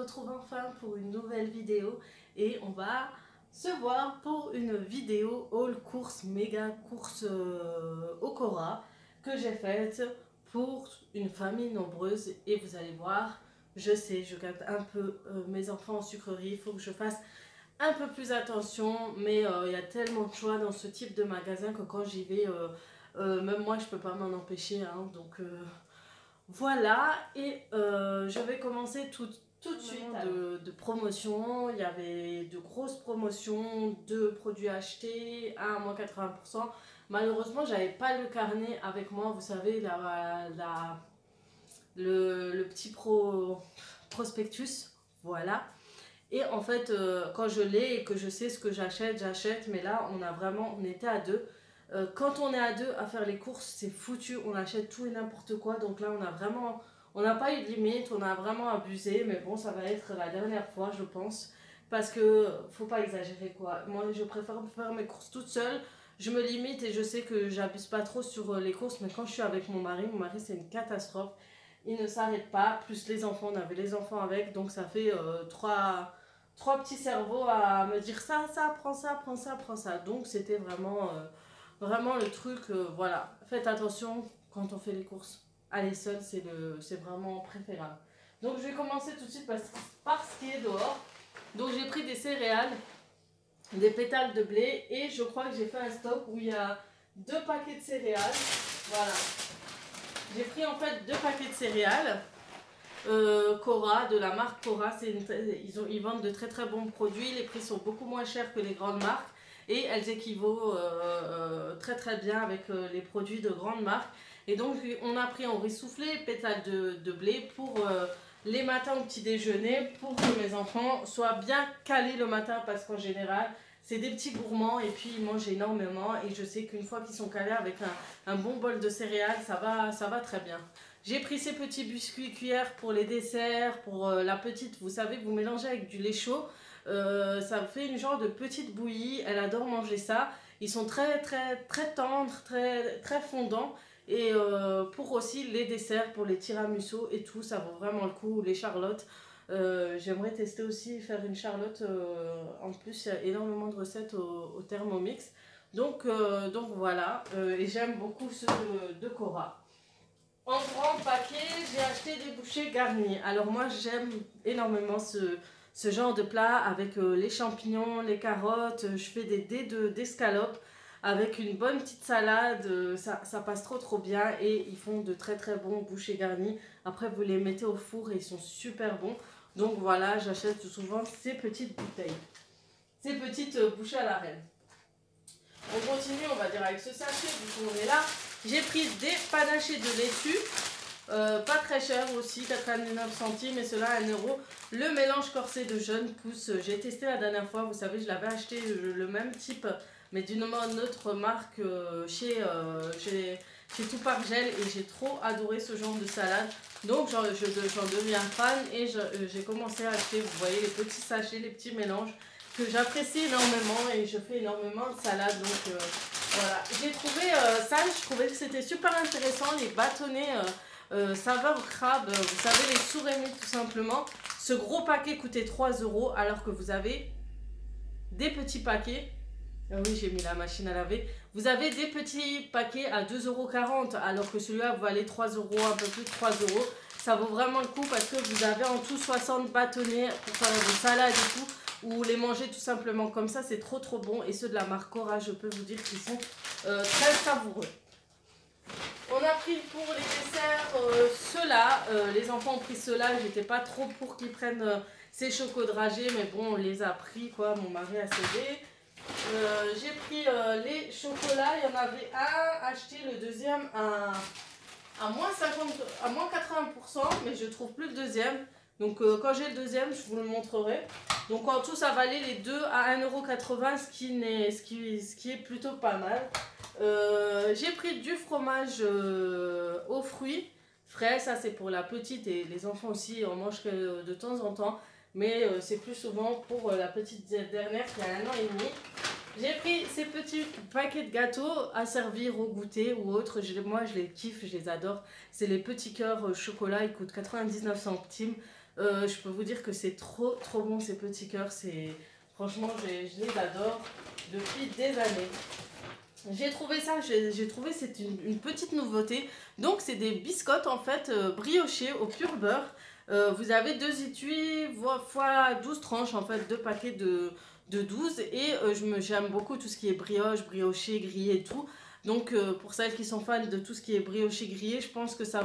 retrouve enfin pour une nouvelle vidéo et on va se voir pour une vidéo haul course, méga course au Cora que j'ai faite pour une famille nombreuse. Et vous allez voir, je sais, je garde un peu mes enfants en sucrerie, il faut que je fasse un peu plus attention, mais il y a tellement de choix dans ce type de magasin que quand j'y vais, même moi je peux pas m'en empêcher, hein, donc voilà. Et je vais commencer tout de suite de promotion. Il y avait de grosses promotions de produits achetés à moins 80%. Malheureusement j'avais pas le carnet avec moi, vous savez, le petit prospectus, voilà. Et en fait, quand je l'ai et que je sais ce que j'achète, j'achète. Mais là, on était à deux. Quand on est à deux à faire les courses, c'est foutu. On achète tout et n'importe quoi. Donc là, on n'a pas eu de limite. On a vraiment abusé. Mais bon, ça va être la dernière fois, je pense. Parce que faut pas exagérer, quoi. Moi, je préfère faire mes courses toute seule. Je me limite et je sais que j'abuse pas trop sur les courses. Mais quand je suis avec mon mari, c'est une catastrophe. Il ne s'arrête pas. Plus les enfants, on avait les enfants avec. Donc ça fait trois petits cerveaux à me dire ça, prends ça, prends ça, prends ça. Donc c'était vraiment le truc, voilà. Faites attention quand on fait les courses. Aller seul, c'est vraiment préférable. Donc je vais commencer tout de suite par ce qui est dehors. Donc j'ai pris des céréales, des pétales de blé et je crois que j'ai fait un stock où il y a 2 paquets de céréales. Voilà. J'ai pris en fait 2 paquets de céréales. Cora, de la marque Cora, ils vendent de très très bons produits. Les prix sont beaucoup moins chers que les grandes marques et elles équivaut très très bien avec les produits de grandes marques. Et donc on a pris en riz soufflé, pétales de blé pour les matins au petit déjeuner, pour que mes enfants soient bien calés le matin, parce qu'en général c'est des petits gourmands et puis ils mangent énormément. Et je sais qu'une fois qu'ils sont calés avec un bon bol de céréales, ça va très bien. J'ai pris ces petits biscuits cuillères pour les desserts, pour la petite, vous savez, vous mélangez avec du lait chaud, ça fait une genre de petite bouillie, elle adore manger ça. Ils sont très très très tendres, très, très fondants. Et pour aussi les desserts, pour les tiramisu et tout, ça vaut vraiment le coup. Les charlottes, j'aimerais tester aussi, faire une charlotte. En plus, il y a énormément de recettes au Thermomix. Donc voilà, et j'aime beaucoup ceux de Cora. En grand paquet, j'ai acheté des bouchées garnies. Alors moi, j'aime énormément ce genre de plat avec les champignons, les carottes. Je fais des dés d'escalope avec une bonne petite salade. Ça passe trop bien et ils font de très très bons bouchées garnies. Après, vous les mettez au four et ils sont super bons. Donc voilà, j'achète souvent ces petites bouteilles. Ces petites bouchées à la reine. On continue, on va dire, avec ce sachet, vu qu'on est là. J'ai pris des panachés de laitue, pas très cher aussi, 99 centimes, et cela à 1 euro. Le mélange corsé de jeunes pousses, j'ai testé la dernière fois, vous savez, je l'avais acheté le même type, mais d'une autre marque chez Tout Par Gel, et j'ai trop adoré ce genre de salade. Donc j'en deviens fan et j'ai commencé à acheter, vous voyez, les petits sachets, les petits mélanges que j'apprécie énormément, et je fais énormément de salade. Donc voilà, j'ai trouvé ça, je trouvais que c'était super intéressant, les bâtonnets saveur crabe, vous savez, les sourémis tout simplement. Ce gros paquet coûtait 3 euros, alors que vous avez des petits paquets. Ah oui, j'ai mis la machine à laver. Vous avez des petits paquets à 2,40 €, alors que celui-là valait 3 euros, un peu plus de 3 euros. Ça vaut vraiment le coup parce que vous avez en tout 60 bâtonnets pour faire vos salades et tout, ou les manger tout simplement comme ça, c'est trop bon. Et ceux de la marque Cora, je peux vous dire qu'ils sont très savoureux. On a pris pour les desserts ceux-là, les enfants ont pris ceux-là, j'étais pas trop pour qu'ils prennent ces chocos dragés, mais bon, on les a pris, quoi, mon mari a cédé. J'ai pris les chocolats, il y en avait un acheté, le deuxième à moins 80%, mais je trouve plus le deuxième. Donc quand j'ai le deuxième, je vous le montrerai. Donc en tout, ça valait les deux à 1,80 €, ce qui est plutôt pas mal. J'ai pris du fromage aux fruits frais, ça c'est pour la petite, et les enfants aussi en mangent de temps en temps, mais c'est plus souvent pour la petite dernière qui a 1 an et demi. J'ai pris ces petits paquets de gâteaux à servir au goûter ou autre. Moi je les kiffe, je les adore. C'est les petits cœurs chocolat, ils coûtent 99 centimes. Je peux vous dire que c'est trop bon ces petits cœurs. Franchement, je les adore depuis des années. J'ai trouvé ça, j'ai trouvé c'est une petite nouveauté. Donc c'est des biscottes en fait briochées au pur beurre. Vous avez deux étuis fois 12 tranches en fait, deux paquets de 12. Et j'aime beaucoup tout ce qui est brioche, brioché, grillé et tout. Donc pour celles qui sont fans de tout ce qui est brioché, grillé, je pense que ça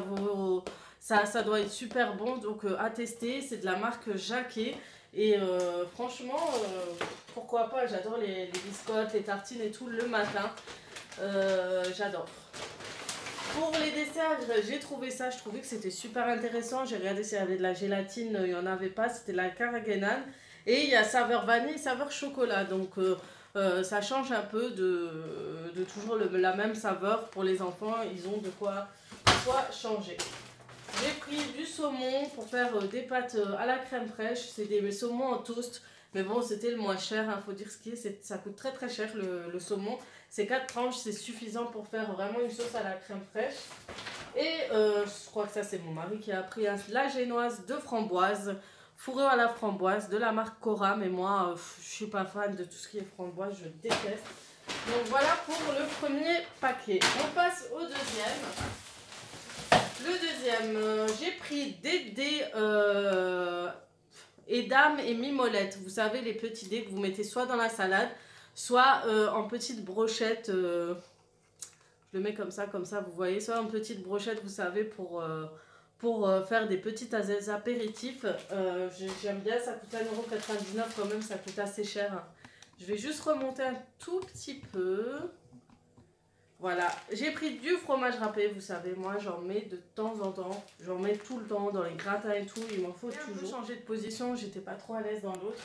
doit être super bon. Donc à tester, c'est de la marque Jacquet. Et franchement, pourquoi pas, j'adore les biscottes, les tartines et tout le matin. J'adore. Pour les desserts, j'ai trouvé ça, je trouvais que c'était super intéressant. J'ai regardé s'il y avait de la gélatine, il n'y en avait pas, c'était la Carrageenan. Et il y a saveur vanille, saveur chocolat. Donc ça change un peu de toujours la même saveur pour les enfants. Ils ont de quoi changer. J'ai pris du saumon pour faire des pâtes à la crème fraîche. C'est des saumons en toast. Mais bon, c'était le moins cher, il faut dire ce qui est. Ça coûte très cher le saumon. C'est 4 tranches, c'est suffisant pour faire vraiment une sauce à la crème fraîche. Et je crois que ça, c'est mon mari qui a pris la génoise de framboise. Fourrure à la framboise de la marque Cora. Mais moi, je suis pas fan de tout ce qui est framboise, je déteste. Donc voilà pour le premier paquet. On passe au deuxième. Le deuxième, j'ai pris des dés Edam et mimolette. Vous savez, les petits dés que vous mettez soit dans la salade, soit en petites brochettes. Je le mets comme ça, vous voyez. Soit en petites brochettes, vous savez, pour faire des petits apéritifs. J'aime bien, ça coûte 1,99 € quand même, ça coûte assez cher. Je vais juste remonter un tout petit peu. Voilà, j'ai pris du fromage râpé, vous savez, moi j'en mets de temps en temps, j'en mets tout le temps dans les gratins et tout, il m'en faut toujours. J'ai changé de position, j'étais pas trop à l'aise dans l'autre.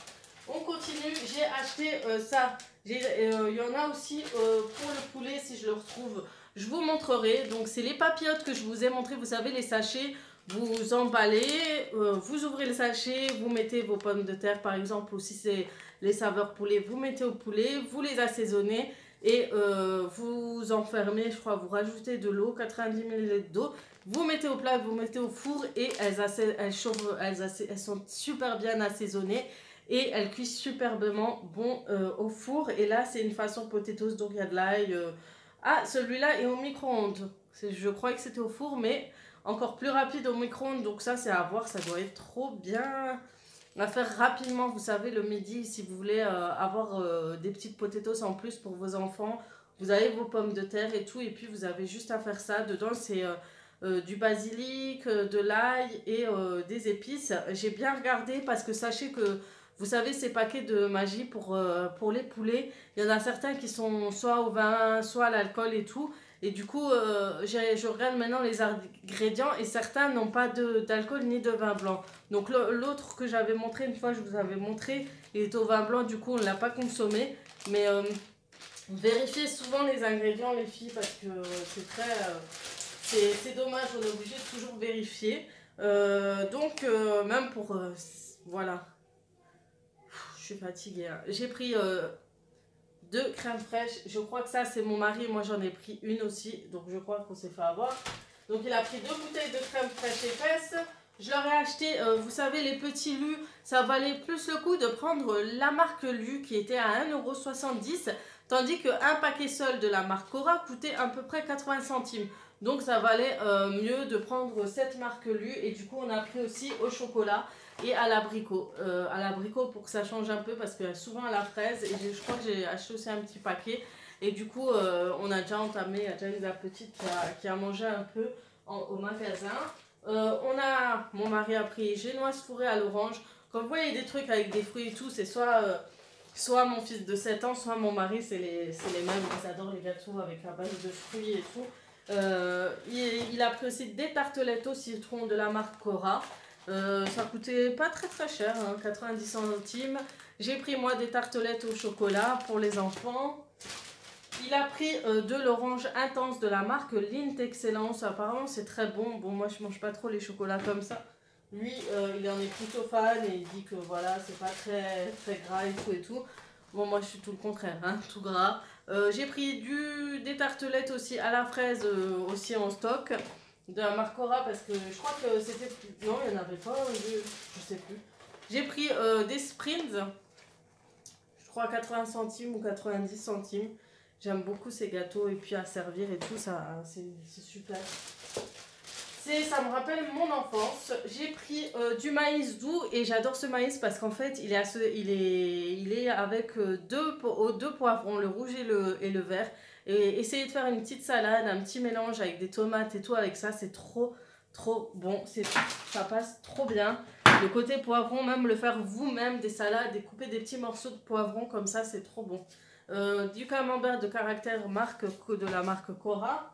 On continue, j'ai acheté ça, il y en a aussi pour le poulet si je le retrouve, je vous montrerai. Donc c'est les papillotes que je vous ai montré, vous savez les sachets, vous emballez, vous ouvrez le sachet, vous mettez vos pommes de terre par exemple, ou si c'est les saveurs poulet, vous mettez au poulet, vous les assaisonnez. Et vous enfermez, je crois, vous rajoutez de l'eau, 90 ml d'eau, vous mettez au plat, vous mettez au four et elles sont super bien assaisonnées et elles cuisent superbement bon au four. Et là, c'est une façon potatoes, donc il y a de l'ail. Ah, celui-là est au micro-ondes. Je crois que c'était au four, mais encore plus rapide au micro-ondes. Donc ça, c'est à voir, ça doit être trop bien. À faire rapidement, vous savez, le midi, si vous voulez avoir des petites potatoes en plus pour vos enfants, vous avez vos pommes de terre et tout, et puis vous avez juste à faire ça. Dedans, c'est du basilic, de l'ail et des épices. J'ai bien regardé parce que sachez que, vous savez, ces paquets de magie pour les poulets, il y en a certains qui sont soit au vin, soit à l'alcool et tout. Et du coup, je regarde maintenant les ingrédients et certains n'ont pas d'alcool ni de vin blanc. Donc l'autre que j'avais montré, une fois je vous avais montré, il est au vin blanc, du coup on ne l'a pas consommé. Mais vérifiez souvent les ingrédients les filles parce que c'est très... c'est dommage, on est obligé de toujours vérifier. Donc même pour... voilà. Je suis fatiguée. Hein. J'ai pris... de crème fraîche, je crois que ça c'est mon mari, moi j'en ai pris une aussi, donc je crois qu'on s'est fait avoir. Donc il a pris 2 bouteilles de crème fraîche épaisse. Je leur ai acheté, vous savez les petits lus, ça valait plus le coup de prendre la marque Lu qui était à 1,70 €, tandis qu'un paquet seul de la marque Cora coûtait à peu près 80 centimes. Donc ça valait mieux de prendre cette marque Lu, et du coup on a pris aussi au chocolat et à l'abricot. À l'abricot pour que ça change un peu parce que souvent à la fraise, et je crois que j'ai acheté aussi un petit paquet. Et du coup on a déjà entamé, il y a déjà la petite qui a mangé un peu au magasin. Mon mari a pris génoise fourrée à l'orange. Quand vous voyez des trucs avec des fruits et tout, c'est soit mon fils de 7 ans, soit mon mari, c'est les mêmes. Ils adorent les gâteaux avec la base de fruits et tout. Il a pris aussi des tartelettes au citron de la marque Cora. Ça coûtait pas très cher, hein, 90 centimes. J'ai pris moi des tartelettes au chocolat pour les enfants. Il a pris de l'orange intense de la marque Lindt Excellence. Apparemment c'est très bon. Bon, moi je mange pas trop les chocolats comme ça. Lui il en est plutôt fan et il dit que voilà, c'est pas très gras et tout et tout. Bon, moi je suis tout le contraire, hein, tout gras. J'ai pris des tartelettes aussi à la fraise aussi en stock. de la marque Cora parce que je crois que c'était... Non, il n'y en avait pas, je sais plus. J'ai pris des Sprints, je crois 80 centimes ou 90 centimes. J'aime beaucoup ces gâteaux et puis à servir et tout, ça c'est super. Ça me rappelle mon enfance. J'ai pris du maïs doux et j'adore ce maïs parce qu'en fait il est avec deux poivrons, le rouge et le vert. Et essayez de faire une petite salade, un petit mélange avec des tomates et tout avec ça, c'est trop bon. Ça passe trop bien. Le côté poivron, même le faire vous-même, des salades et couper des petits morceaux de poivron comme ça, c'est trop bon. Du camembert de caractère de la marque Cora.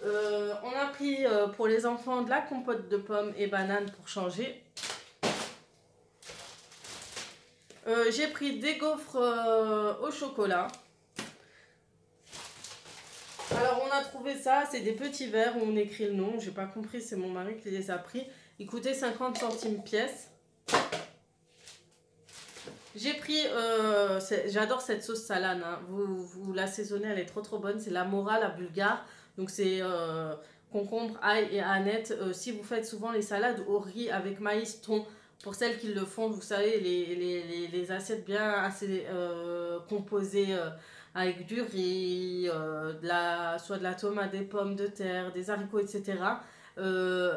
On a pris pour les enfants de la compote de pommes et bananes pour changer. J'ai pris des gaufres au chocolat. Alors on a trouvé ça, c'est des petits verres où on écrit le nom. J'ai pas compris, c'est mon mari qui les a pris. Ils coûtaient 50 centimes pièce. J'ai pris, j'adore cette sauce salade, hein. Vous l'assaisonnez, elle est trop bonne. C'est la Mora, la bulgare. Donc c'est concombre, ail et aneth. Si vous faites souvent les salades au riz avec maïs, thon, pour celles qui le font, vous savez, les assiettes bien assez composées avec du riz, soit de la tomate, des pommes de terre, des haricots, etc.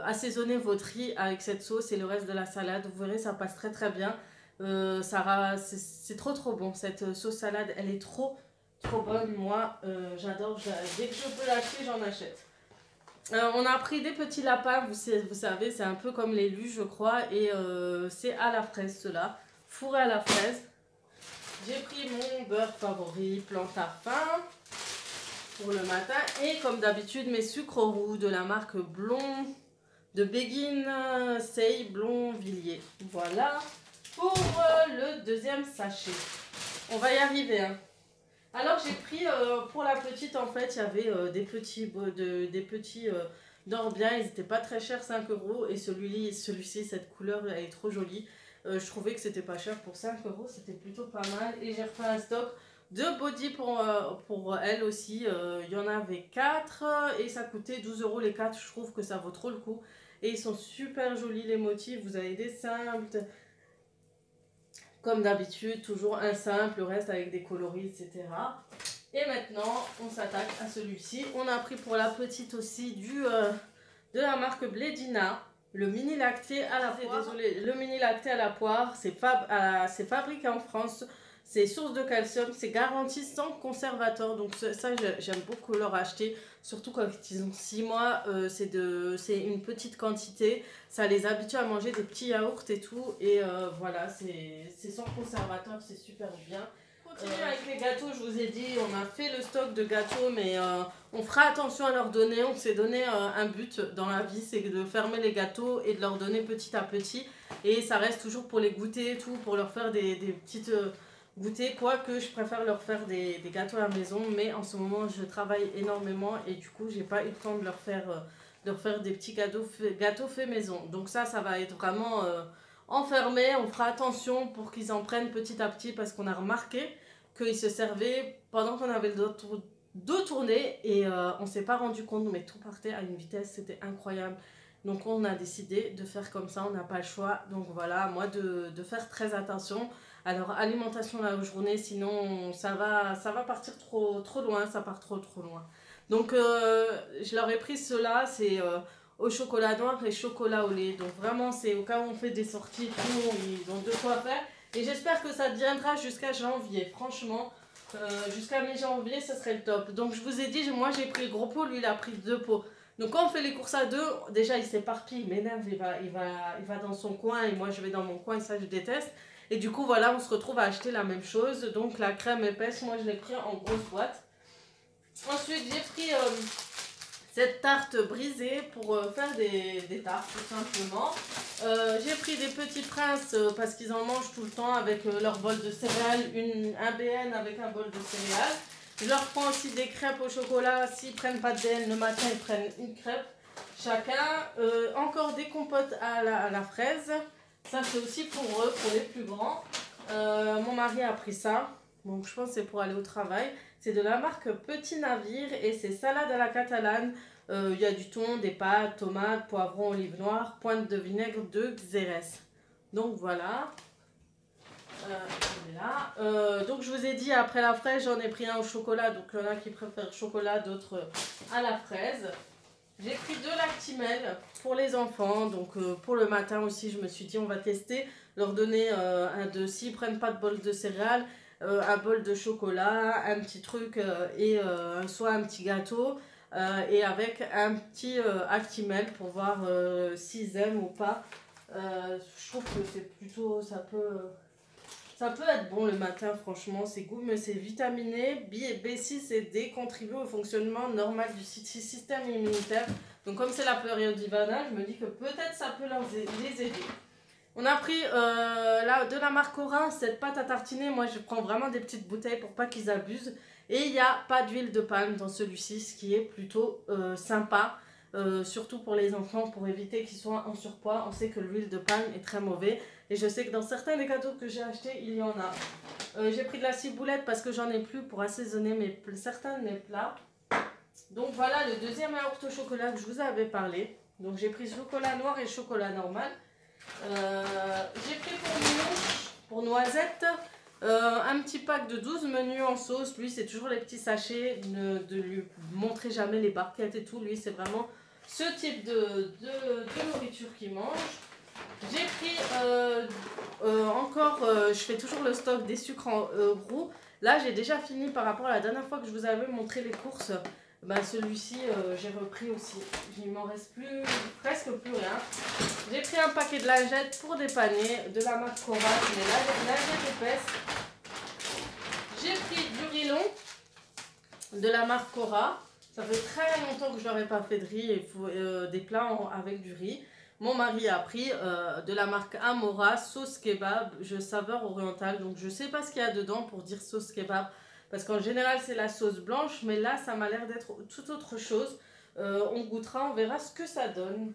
Assaisonnez votre riz avec cette sauce et le reste de la salade. Vous verrez, ça passe très bien. C'est trop bon. Cette sauce salade, elle est trop bonne. Moi, j'adore. Dès que je peux l'acheter, j'en achète. On a pris des petits lapins. Vous savez, c'est un peu comme les lus, je crois. Et c'est à la fraise, cela. Fourré à la fraise. J'ai pris mon beurre favori, Plantafin, pour le matin. Et comme d'habitude, mes sucres roux de la marque Blond, de Béguine, Sey, Blond, Villiers. Voilà. Pour le deuxième sachet. On va y arriver. Hein. Alors j'ai pris pour la petite, en fait, il y avait des petits d'Orbia. Ils n'étaient pas très chers, 5 €. Et celui-ci, cette couleur, elle est trop jolie. Je trouvais que c'était pas cher pour 5 €. C'était plutôt pas mal. Et j'ai refait un stock de body pour elle aussi. Il y en avait 4 et ça coûtait 12 € les 4. Je trouve que ça vaut trop le coup. Et ils sont super jolis les motifs. Vous avez des simples... Comme d'habitude, toujours un simple, le reste avec des coloris, etc. Et maintenant, on s'attaque à celui-ci. On a pris pour la petite aussi de la marque Blédina, le mini lacté à la poire. Désolée, le mini lacté à la poire, c'est fabriqué en France. C'est source de calcium, c'est garanti sans conservateur. Donc ça, j'aime beaucoup leur acheter. Surtout quand ils ont 6 mois, c'est une petite quantité. Ça les habitue à manger des petits yaourts et tout. Et voilà, c'est sans conservateur, c'est super bien. Continue avec les gâteaux, je vous ai dit, on a fait le stock de gâteaux, mais on fera attention à leur donner. On s'est donné un but dans la vie, c'est de fermer les gâteaux et de leur donner petit à petit. Et ça reste toujours pour les goûter et tout, pour leur faire des petites... goûter, quoique je préfère leur faire des gâteaux à la maison, mais en ce moment je travaille énormément et du coup j'ai pas eu le temps de leur faire des petits gâteaux faits maison. Donc ça va être vraiment enfermé. On fera attention pour qu'ils en prennent petit à petit parce qu'on a remarqué qu'ils se servaient pendant qu'on avait le dos tourné et on s'est pas rendu compte, mais tout partait à une vitesse, c'était incroyable. Donc on a décidé de faire comme ça, on n'a pas le choix. Donc voilà, moi de faire très attention à leur alimentation la journée, sinon ça va partir trop loin, ça part trop loin. Donc je leur ai pris cela, c'est au chocolat noir et chocolat au lait. Donc vraiment c'est au cas où on fait des sorties, tout, ils ont de quoi faire. Et j'espère que ça tiendra jusqu'à janvier, franchement. Jusqu'à mi-janvier, ça serait le top. Donc je vous ai dit, moi j'ai pris le gros pot, lui il a pris 2 pots. Donc quand on fait les courses à deux, déjà il s'éparpille, il m'énerve, il va dans son coin et moi je vais dans mon coin et ça je déteste. Et du coup voilà, on se retrouve à acheter la même chose. Donc la crème épaisse, moi je l'ai pris en grosse boîte. Ensuite j'ai pris cette tarte brisée pour faire des tartes tout simplement. J'ai pris des petits princes parce qu'ils en mangent tout le temps avec leur bol de céréales, un BN avec un bol de céréales. Je leur prends aussi des crêpes au chocolat. S'ils ne prennent pas de BN le matin, ils prennent une crêpe chacun. Encore des compotes à la fraise. Ça, c'est aussi pour eux, pour les plus grands. Mon mari a pris ça. Donc, je pense que c'est pour aller au travail. C'est de la marque Petit Navire et c'est salade à la catalane. Il y a du thon, des pâtes, tomates, poivrons, olive noire, pointe de vinaigre de Xérès. Donc voilà. Là. Donc je vous ai dit après la fraise, j'en ai pris un au chocolat. Donc il y en a qui préfèrent le chocolat, d'autres à la fraise. J'ai pris 2 Lactimel pour les enfants. Donc pour le matin aussi, je me suis dit on va tester. Leur donner un de, s'ils prennent pas de bol de céréales, un bol de chocolat, un petit truc et soit un petit gâteau. Et avec un petit Actimel pour voir s'ils aiment ou pas. Je trouve que c'est plutôt, ça peut être bon le matin, franchement, c'est goût, mais c'est vitaminé. B6 et D contribuent au fonctionnement normal du système immunitaire. Donc comme c'est la période d'hivernage, je me dis que peut-être ça peut les aider. On a pris de la marque Cora, cette pâte à tartiner. Moi, je prends vraiment des petites bouteilles pour pas qu'ils abusent. Et il n'y a pas d'huile de palme dans celui-ci, ce qui est plutôt sympa. Surtout pour les enfants, pour éviter qu'ils soient en surpoids. On sait que l'huile de palme est très mauvais. Et je sais que dans certains des gâteaux que j'ai achetés, il y en a. J'ai pris de la ciboulette parce que j'en ai plus pour assaisonner certains de mes plats. Donc voilà le deuxième yaourt au chocolat que je vous avais parlé. Donc j'ai pris chocolat noir et chocolat normal. J'ai pris pour noisettes un petit pack de 12 menus en sauce. Lui, c'est toujours les petits sachets. De lui montrer jamais les barquettes et tout. Lui, c'est vraiment ce type de nourriture qu'il mange. J'ai pris encore, je fais toujours le stock des sucres roux. Là, j'ai déjà fini par rapport à la dernière fois que je vous avais montré les courses. Ben, celui-ci, j'ai repris aussi. Il m'en reste presque plus rien. J'ai pris un paquet de lingettes pour dépanner, de la marque Cora, mais lingettes épaisses. J'ai pris du riz long de la marque Cora. Ça fait très longtemps que je n'aurais pas fait de riz et des plats avec du riz. Mon mari a pris de la marque Amora, sauce kebab, saveur orientale. Donc je ne sais pas ce qu'il y a dedans pour dire sauce kebab. Parce qu'en général c'est la sauce blanche, mais là ça m'a l'air d'être tout autre chose. On goûtera, on verra ce que ça donne.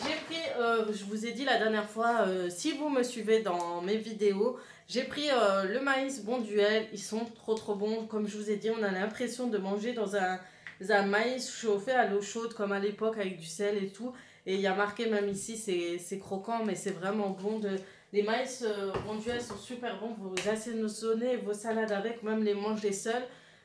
J'ai pris, je vous ai dit la dernière fois, si vous me suivez dans mes vidéos, j'ai pris le maïs Bonduelle. Ils sont trop bons. Comme je vous ai dit, on a l'impression de manger dans un maïs chauffé à l'eau chaude comme à l'époque avec du sel et tout. Et il y a marqué même ici, c'est croquant, mais c'est vraiment bon. Les maïs Bonduelle sont super bons. Vous assaisonnez vos salades avec, même les manger seuls.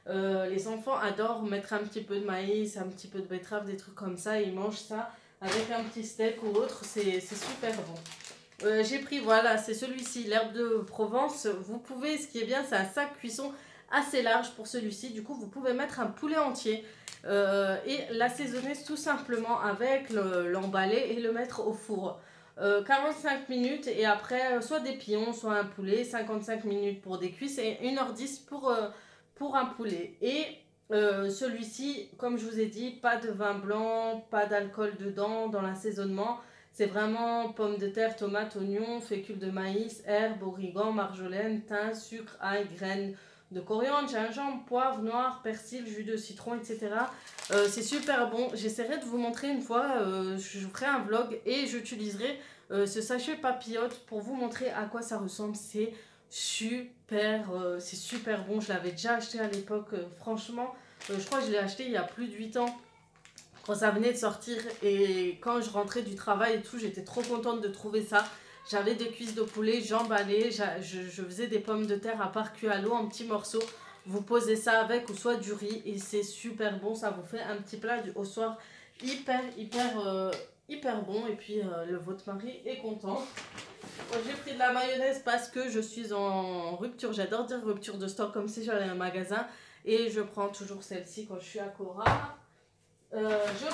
Les enfants adorent mettre un petit peu de maïs, un petit peu de betterave, des trucs comme ça. Ils mangent ça avec un petit steak ou autre. C'est super bon. J'ai pris, voilà, c'est celui-ci, l'herbe de Provence. Vous pouvez, ce qui est bien, c'est un sac cuisson assez large pour celui-ci. Du coup, vous pouvez mettre un poulet entier et l'assaisonner tout simplement avec l'emballer et le mettre au four. 45 minutes et après, soit des pions, soit un poulet. 55 minutes pour des cuisses et 1h10 pour un poulet. Et celui-ci, comme je vous ai dit, pas de vin blanc, pas d'alcool dedans dans l'assaisonnement. C'est vraiment pommes de terre, tomates, oignons, fécule de maïs, herbes, origan, marjolaine, thym, sucre, ail, graines de coriandre, gingembre, poivre noir, persil, jus de citron, etc. C'est super bon. J'essaierai de vous montrer une fois, je ferai un vlog et j'utiliserai ce sachet papillote pour vous montrer à quoi ça ressemble. C'est super bon. Je l'avais déjà acheté à l'époque. Franchement, je crois que je l'ai acheté il y a plus de 8 ans. Quand ça venait de sortir et quand je rentrais du travail et tout, j'étais trop contente de trouver ça. J'avais des cuisses de poulet, j'emballais, je faisais des pommes de terre à part cuit à l'eau en petits morceaux. Vous posez ça avec ou soit du riz et c'est super bon. Ça vous fait un petit plat au soir hyper bon. Et puis votre mari est content. J'ai pris de la mayonnaise parce que je suis en rupture. J'adore dire rupture de stock comme si j'allais à un magasin. Et je prends toujours celle-ci quand je suis à Cora. Je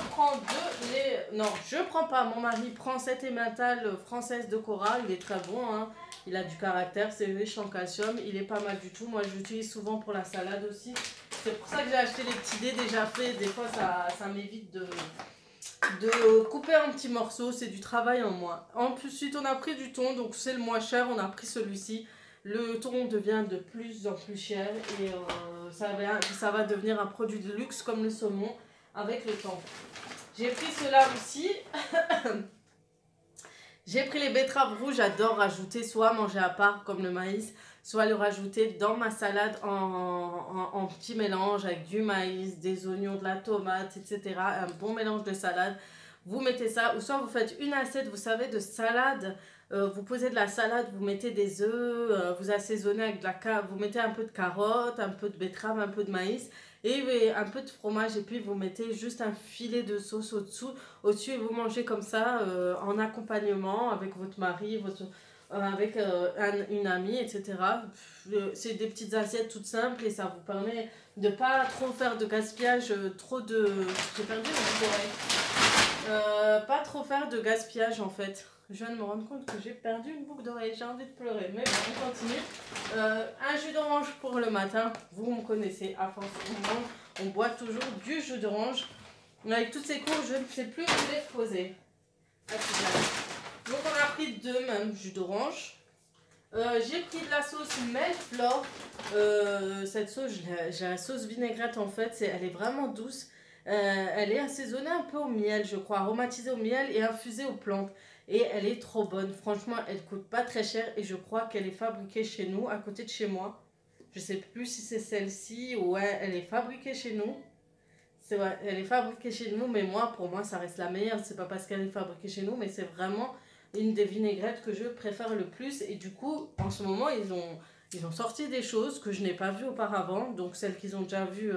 prends pas. Mon mari prend cette émental française de Cora. Il est très bon, hein. Il a du caractère, c'est riche en calcium. Il est pas mal du tout. Moi, je l'utilise souvent pour la salade aussi. C'est pour ça que j'ai acheté les petits dés déjà faits. Des fois, ça m'évite de couper en petits morceaux. C'est du travail en moins. Ensuite, on a pris du thon. Donc, c'est le moins cher. On a pris celui-ci. Le thon devient de plus en plus cher. Et ça va devenir un produit de luxe comme le saumon avec le temps. J'ai pris cela aussi. J'ai pris les betteraves rouges, j'adore rajouter, soit manger à part comme le maïs, soit le rajouter dans ma salade en petit mélange avec du maïs, des oignons, de la tomate, etc. Un bon mélange de salade. Vous mettez ça, ou soit vous faites une assiette, vous savez, de salade. Vous posez de la salade, vous mettez des œufs, vous assaisonnez avec de vous mettez un peu de carottes, un peu de betterave, un peu de maïs et un peu de fromage. Et puis vous mettez juste un filet de sauce au-dessus et vous mangez comme ça en accompagnement avec votre mari, avec une amie, etc. C'est des petites assiettes toutes simples et ça vous permet de pas trop faire de gaspillage, J'ai perdu le bout d'oreille. Pas trop faire de gaspillage en fait. Je viens de me rendre compte que j'ai perdu une boucle d'oreille, j'ai envie de pleurer, mais bon, on continue. Un jus d'orange pour le matin, vous me connaissez, à force on boit toujours du jus d'orange. Avec toutes ces cours, je ne sais plus où les poser. Donc on a pris 2 même jus d'orange. J'ai pris de la sauce Melflor. Cette sauce, j'ai la sauce vinaigrette en fait, elle est vraiment douce. Elle est assaisonnée un peu au miel, je crois, aromatisée au miel et infusée aux plantes. Et elle est trop bonne. Franchement, elle coûte pas très cher et je crois qu'elle est fabriquée chez nous, à côté de chez moi. Je sais plus si c'est celle-ci. Ouais, elle est fabriquée chez nous. C'est vrai, elle est fabriquée chez nous, mais pour moi, ça reste la meilleure. C'est pas parce qu'elle est fabriquée chez nous, mais c'est vraiment une des vinaigrettes que je préfère le plus. Et du coup, en ce moment, ils ont sorti des choses que je n'ai pas vues auparavant. Donc, celles qu'ils ont déjà vues,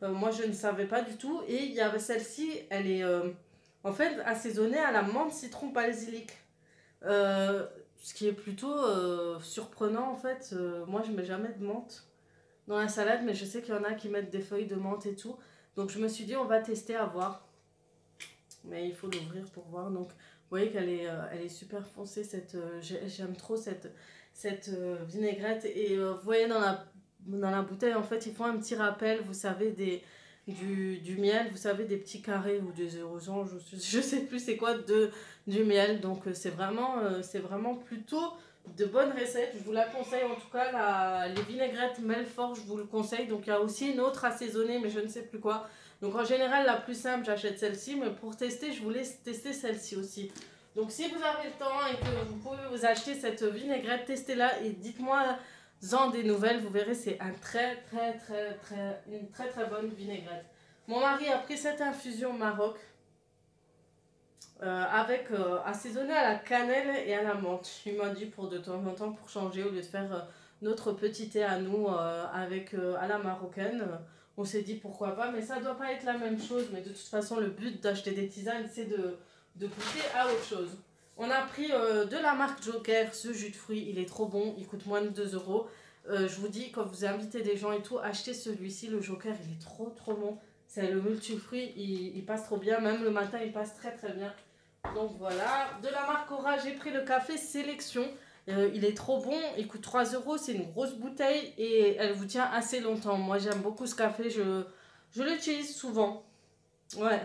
moi, je ne savais pas du tout. Et il y avait celle-ci, elle est en fait assaisonnée à la menthe citron basilic. Euh, Ce qui est plutôt surprenant, en fait. Moi, je mets jamais de menthe dans la salade, mais je sais qu'il y en a qui mettent des feuilles de menthe et tout. Donc je me suis dit, on va tester à voir. Mais il faut l'ouvrir pour voir. Donc vous voyez qu'elle elle est super foncée. J'aime trop cette vinaigrette. Et vous voyez dans la bouteille, en fait, ils font un petit rappel, vous savez, du miel, vous savez, des petits carrés ou des oranges, je sais plus c'est quoi, du miel. Donc c'est vraiment plutôt de bonnes recettes. Je vous la conseille en tout cas, les vinaigrettes Melfort, je vous le conseille. Donc il y a aussi une autre assaisonnée, mais je ne sais plus quoi. Donc en général, la plus simple, j'achète celle-ci, mais pour tester, je voulais tester celle-ci aussi. Donc si vous avez le temps et que vous pouvez vous acheter cette vinaigrette, testez-la et dites-moi des nouvelles. Vous verrez, c'est une très bonne vinaigrette. Mon mari a pris cette infusion Maroc assaisonnée à la cannelle et à la menthe. Il m'a dit pour de temps en temps, pour changer, au lieu de faire notre petit thé à nous à la marocaine. On s'est dit pourquoi pas, mais ça doit pas être la même chose. Mais de toute façon, le but d'acheter des tisanes, c'est de goûter à autre chose. On a pris de la marque Joker, ce jus de fruits, il est trop bon, il coûte moins de 2 euros. Je vous dis, quand vous invitez des gens et tout, achetez celui-ci, le Joker, il est trop bon. C'est le multifruit, il passe trop bien, même le matin, il passe très bien. Donc voilà, de la marque Aura, j'ai pris le café Sélection. Il est trop bon, il coûte 3 euros, c'est une grosse bouteille et elle vous tient assez longtemps. Moi j'aime beaucoup ce café, je l'utilise souvent. Ouais,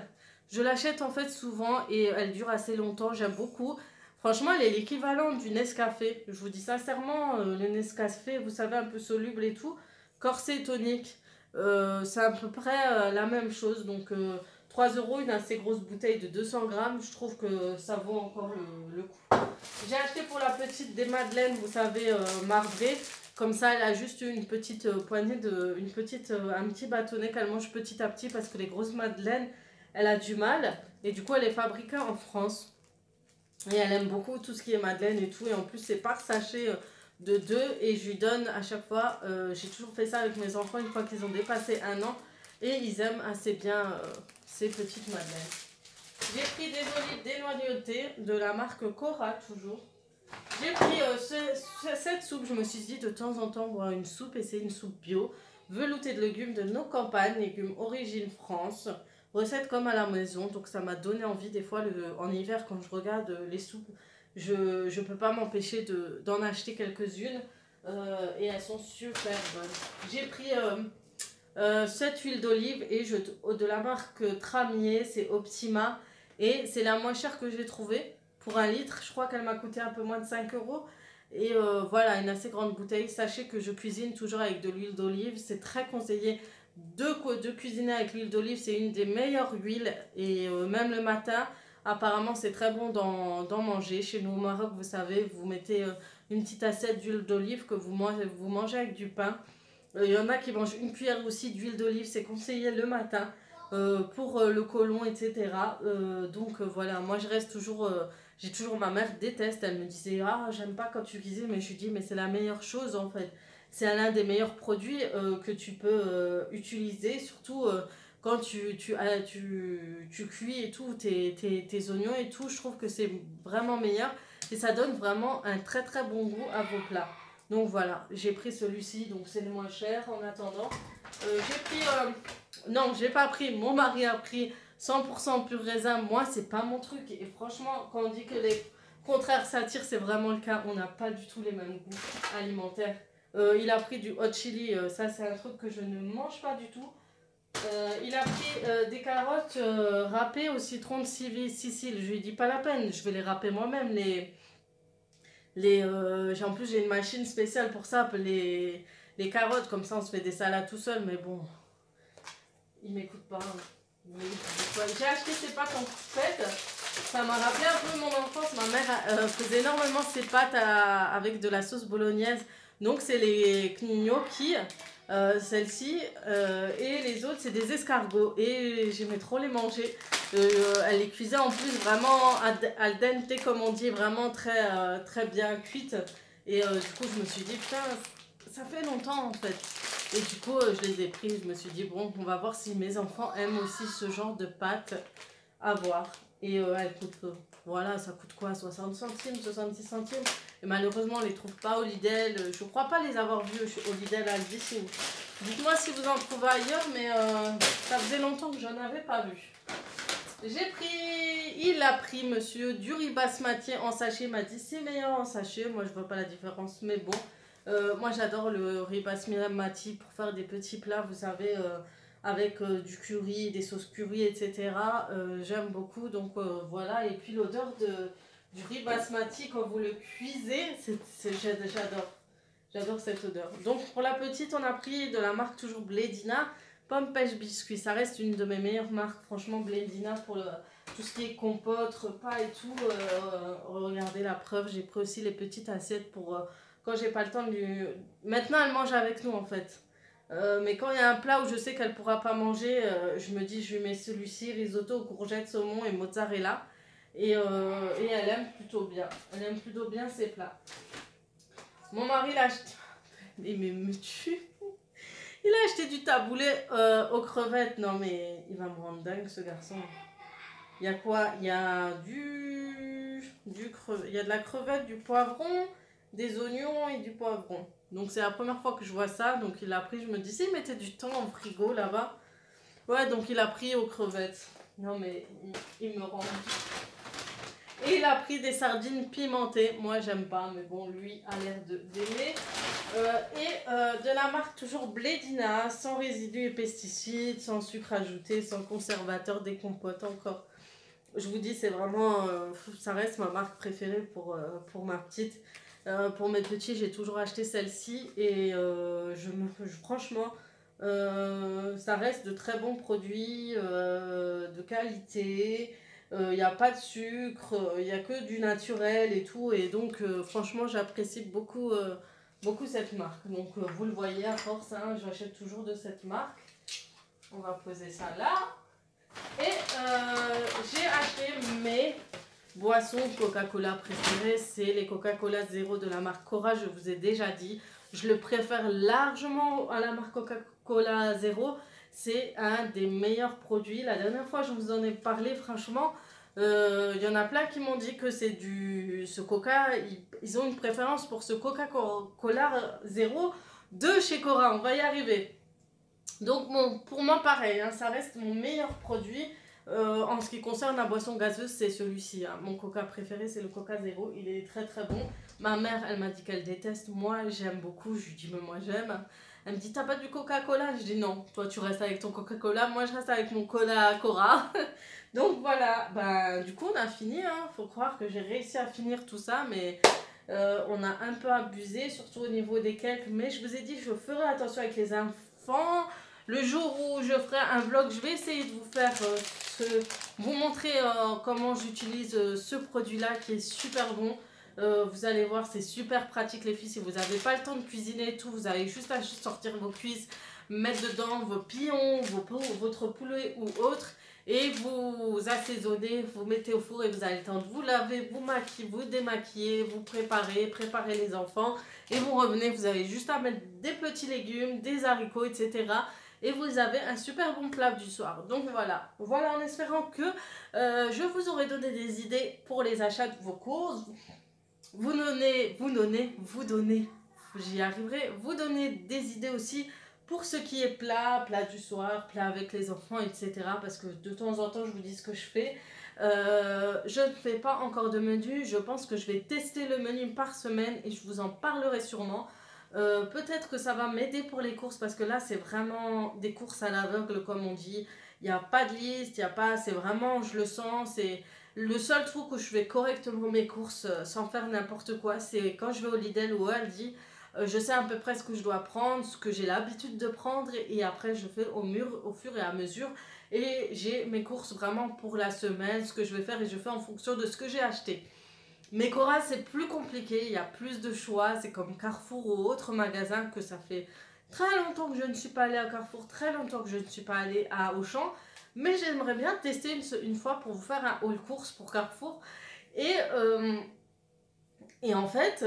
je l'achète en fait souvent et elle dure assez longtemps, j'aime beaucoup. Franchement, elle est l'équivalent du Nescafé. Je vous dis sincèrement, le Nescafé, vous savez, un peu soluble et tout, corsé tonique, c'est à peu près la même chose. Donc 3 euros, une assez grosse bouteille de 200 grammes, je trouve que ça vaut encore le coup. J'ai acheté pour la petite des madeleines, vous savez, marbrées. Comme ça, elle a juste une petite poignée un petit bâtonnet qu'elle mange petit à petit parce que les grosses madeleines, elle a du mal. Et du coup, elle est fabriquée en France. Et elle aime beaucoup tout ce qui est madeleine et tout. Et en plus, c'est par sachet de 2. Et je lui donne à chaque fois, j'ai toujours fait ça avec mes enfants une fois qu'ils ont dépassé 1 an. Et ils aiment assez bien ces petites madeleines. J'ai pris des olives dénoyautées de la marque Cora, toujours. J'ai pris cette soupe, je me suis dit de temps en temps boire une soupe et c'est une soupe bio, veloutée de légumes de nos campagnes, légumes origine France, recette comme à la maison, donc ça m'a donné envie des fois en hiver quand je regarde les soupes, je peux pas m'empêcher d'en acheter quelques-unes et elles sont super bonnes. J'ai pris cette huile d'olive et de la marque Tramier, c'est Optima et c'est la moins chère que j'ai trouvée. Pour 1 litre, je crois qu'elle m'a coûté un peu moins de 5 euros. Et voilà, une assez grande bouteille. Sachez que je cuisine toujours avec de l'huile d'olive. C'est très conseillé de cuisiner avec l'huile d'olive. C'est une des meilleures huiles. Et même le matin, Apparemment, c'est très bon d'en manger. Chez nous au Maroc, vous savez, vous mettez une petite assiette d'huile d'olive que vous mangez avec du pain. Il y en a qui mangent une cuillère aussi d'huile d'olive, c'est conseillé le matin pour le côlon, etc. Voilà, moi je reste toujours, j'ai toujours, ma mère déteste, elle me disait, ah j'aime pas quand tu cuisines, mais je lui dis, mais c'est la meilleure chose en fait. C'est l'un des meilleurs produits que tu peux utiliser, surtout quand tu cuis et tout, tes oignons et tout, je trouve que c'est vraiment meilleur et ça donne vraiment un très très bon goût à vos plats. Donc voilà, j'ai pris celui-ci, donc c'est le moins cher en attendant. J'ai pris, non, j'ai pas pris, mon mari a pris 100% pur raisin. Moi, c'est pas mon truc. Et franchement, quand on dit que les contraires s'attirent, c'est vraiment le cas. On n'a pas du tout les mêmes goûts alimentaires. Il a pris du hot chili, ça c'est un truc que je ne mange pas du tout. Il a pris des carottes râpées au citron de Sicile. Je lui dis pas la peine, je vais les râper moi-même. En plus, j'ai une machine spéciale pour ça, les carottes, comme ça on se fait des salades tout seul, mais bon, il m'écoute pas. J'ai acheté ces pâtes en fête, ça m'a rappelé un peu mon enfance. Ma mère faisait énormément ces pâtes avec de la sauce bolognaise, donc c'est les gnocchi. Celle-ci et les autres c'est des escargots et j'aimais trop les manger. Elle les cuisait en plus vraiment al dente comme on dit, vraiment très bien cuite et du coup je me suis dit putain ça fait longtemps en fait et du coup je les ai pris, je me suis dit bon on va voir si mes enfants aiment aussi ce genre de pâtes à boire et elles coûtent voilà ça coûte quoi 60 centimes 70 centimes et malheureusement on les trouve pas au Lidl, je crois pas les avoir vus au Lidl à Aldi. Dites-moi si vous en trouvez ailleurs, mais ça faisait longtemps que j'en avais pas vu. Il a pris monsieur du riz basmati en sachet, il m'a dit c'est meilleur en sachet, moi je vois pas la différence, mais bon. Moi j'adore le riz basmati pour faire des petits plats, vous savez, avec du curry, des sauces curry, etc. J'aime beaucoup, donc voilà. Et puis l'odeur du riz basmati quand vous le cuisez, j'adore. J'adore cette odeur. Donc pour la petite, on a pris de la marque toujours Blédina, pomme pêche biscuit. Ça reste une de mes meilleures marques, franchement Blédina pour tout ce qui est compote, repas et tout. Regardez la preuve, j'ai pris aussi les petites assiettes pour quand j'ai pas le temps de lui... Maintenant elle mange avec nous en fait. Mais quand il y a un plat où je sais qu'elle pourra pas manger, je me dis je lui mets celui-ci, risotto, courgettes, saumon et mozzarella. Et elle aime plutôt bien. Elle aime plutôt bien ces plats. Mon mari l'a acheté. Il me tue. Il a acheté du taboulet aux crevettes. Non mais il va me rendre dingue ce garçon. Il y a quoi? Il y a il y a de la crevette, du poivron, des oignons et du poivron. Donc c'est la première fois que je vois ça. Donc il a pris, je me dis, il mettait du temps en frigo là-bas. Ouais, donc il a pris aux crevettes. Non mais il me rend... Et il a pris des sardines pimentées. Moi, j'aime pas, mais bon, lui a l'air d'aimer. De la marque toujours Blédina, sans résidus et pesticides, sans sucre ajouté, sans conservateur, des compotes encore. Je vous dis, c'est vraiment... ça reste ma marque préférée pour ma petite. Pour mes petits, j'ai toujours acheté celle-ci. Et franchement, ça reste de très bons produits, de qualité. Il n'y a pas de sucre, il n'y a que du naturel et tout. Et donc, franchement, j'apprécie beaucoup, beaucoup cette marque. Donc, vous le voyez à force, hein, j'achète toujours de cette marque. On va poser ça là. Et j'ai acheté mes boissons Coca-Cola préférées. C'est les Coca-Cola Zéro de la marque Cora, je vous ai déjà dit. Je le préfère largement à la marque Coca-Cola Zéro. C'est un des meilleurs produits. La dernière fois, je vous en ai parlé, franchement. Il y en a plein qui m'ont dit que c'est ce Coca. Ils ont une préférence pour ce Coca-Cola Zéro de chez Cora. On va y arriver. Donc, bon, pour moi, pareil. Hein, ça reste mon meilleur produit. En ce qui concerne la boisson gazeuse, c'est celui-ci. Hein. Mon Coca préféré, c'est le Coca Zéro. Il est très très bon. Ma mère, elle m'a dit qu'elle déteste. Moi, j'aime beaucoup. Je lui dis, mais moi, j'aime. Elle me dit, t'as pas du Coca-Cola? Je dis, non. Toi, tu restes avec ton Coca-Cola. Moi, je reste avec mon Cola Cora. Donc, voilà. Ben, du coup, on a fini. Hein. Faut croire que j'ai réussi à finir tout ça. Mais on a un peu abusé, surtout au niveau des cakes. Mais je vous ai dit, je ferai attention avec les enfants. Le jour où je ferai un vlog, je vais essayer de vous faire vous montrer comment j'utilise ce produit-là qui est super bon. Vous allez voir, c'est super pratique les filles. Si vous n'avez pas le temps de cuisiner et tout, vous avez juste à sortir vos cuisses, mettre dedans vos pions, votre poulet ou autre. Et vous assaisonnez, vous mettez au four et vous avez le temps de vous laver, vous maquiller, vous démaquiller, vous préparer les enfants. Et vous revenez, vous avez juste à mettre des petits légumes, des haricots, etc. Et vous avez un super bon plat du soir. Donc voilà, voilà en espérant que je vous aurai donné des idées pour les achats de vos courses. Vous donnez, j'y arriverai, vous donnez des idées aussi pour ce qui est plat du soir, plat avec les enfants, etc. Parce que de temps en temps, je vous dis ce que je fais. Je ne fais pas encore de menu. Je pense que je vais tester le menu par semaine et je vous en parlerai sûrement. Peut-être que ça va m'aider pour les courses parce que là, c'est vraiment des courses à l'aveugle, comme on dit. Il n'y a pas de liste, il y a pas, c'est vraiment, je le sens, c'est le seul truc où je fais correctement mes courses sans faire n'importe quoi, c'est quand je vais au Lidl ou au Aldi. Je sais à peu près ce que je dois prendre, ce que j'ai l'habitude de prendre et après je fais au fur et à mesure et j'ai mes courses vraiment pour la semaine, ce que je vais faire et je fais en fonction de ce que j'ai acheté. Mais Cora c'est plus compliqué, il y a plus de choix, c'est comme Carrefour ou autre magasin que ça fait très longtemps que je ne suis pas allée à Carrefour, très longtemps que je ne suis pas allée à Auchan. Mais j'aimerais bien tester une fois pour vous faire un haul course pour Carrefour. Et, euh, et en fait,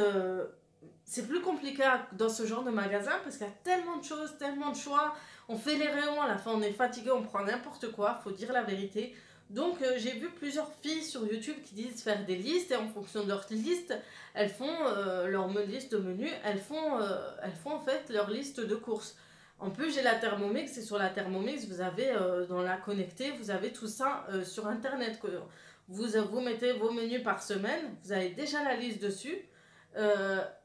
c'est plus compliqué dans ce genre de magasin parce qu'il y a tellement de choses, tellement de choix. On fait les rayons, à la fin on est fatigué, on prend n'importe quoi, faut dire la vérité. Donc j'ai vu plusieurs filles sur YouTube qui disent faire des listes et en fonction de leur liste, elles font leur liste de menus, elles font en fait leur liste de courses. En plus j'ai la Thermomix et sur la Thermomix vous avez dans la connectée, vous avez tout ça sur internet. Vous mettez vos menus par semaine, vous avez déjà la liste dessus.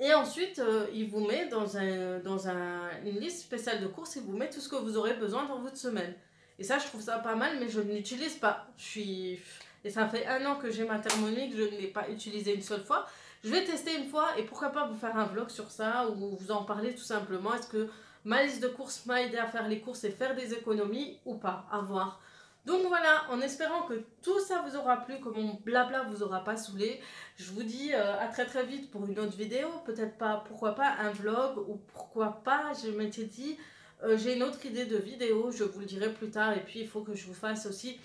Et ensuite, il vous met une liste spéciale de courses et vous met tout ce que vous aurez besoin dans votre semaine. Et ça, je trouve ça pas mal, mais je ne l'utilise pas. Et ça fait 1 an que j'ai ma Thermomix, je ne l'ai pas utilisée une seule fois. Je vais tester une fois et pourquoi pas vous faire un vlog sur ça ou vous en parler tout simplement. Est-ce que ma liste de courses m'a aidé à faire les courses et faire des économies ou pas? À voir. Donc voilà, en espérant que tout ça vous aura plu, que mon blabla vous aura pas saoulé, je vous dis à très très vite pour une autre vidéo, peut-être pas, pourquoi pas un vlog ou pourquoi pas, je m'étais dit, j'ai une autre idée de vidéo, je vous le dirai plus tard et puis il faut que je vous fasse aussi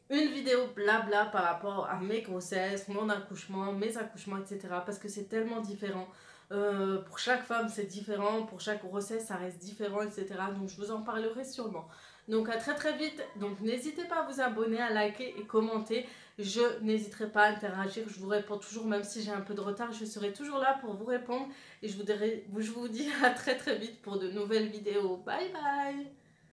une vidéo blabla par rapport à mes grossesses, mon accouchement, mes accouchements, etc. Parce que c'est tellement différent. Pour chaque femme, c'est différent. Pour chaque grossesse, ça reste différent, etc. Donc, je vous en parlerai sûrement. Donc, à très très vite. Donc, n'hésitez pas à vous abonner, à liker et commenter. Je n'hésiterai pas à interagir. Je vous réponds toujours, même si j'ai un peu de retard. Je serai toujours là pour vous répondre. Et je vous dis à très très vite pour de nouvelles vidéos. Bye bye!